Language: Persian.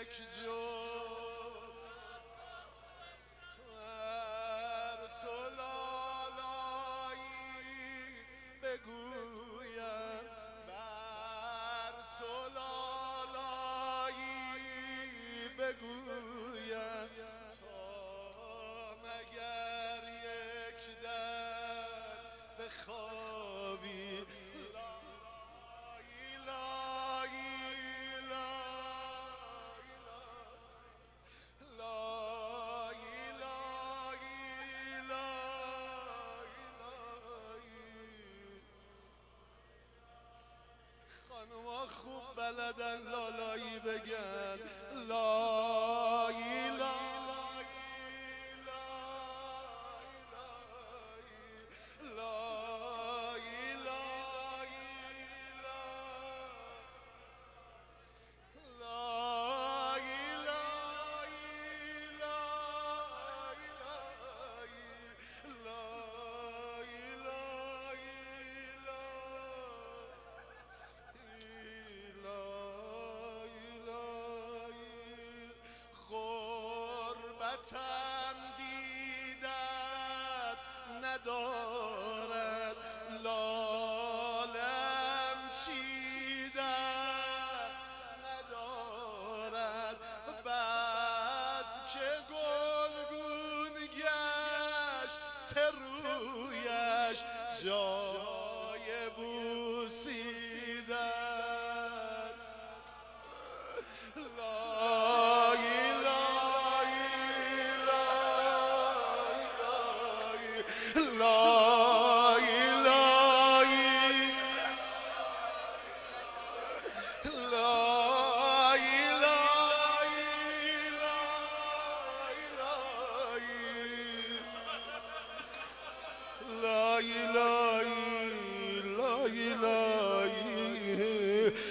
یک جو بر تو لالایی بگویم بر تو لالایی بگویم تا مگر یک در بخوابی خانوما خوب بلدن لالایی بگن لایی لایی لایی غربتم دیدت ندارد لالم چیدت ندارد بس که گلگون گشت رویش جا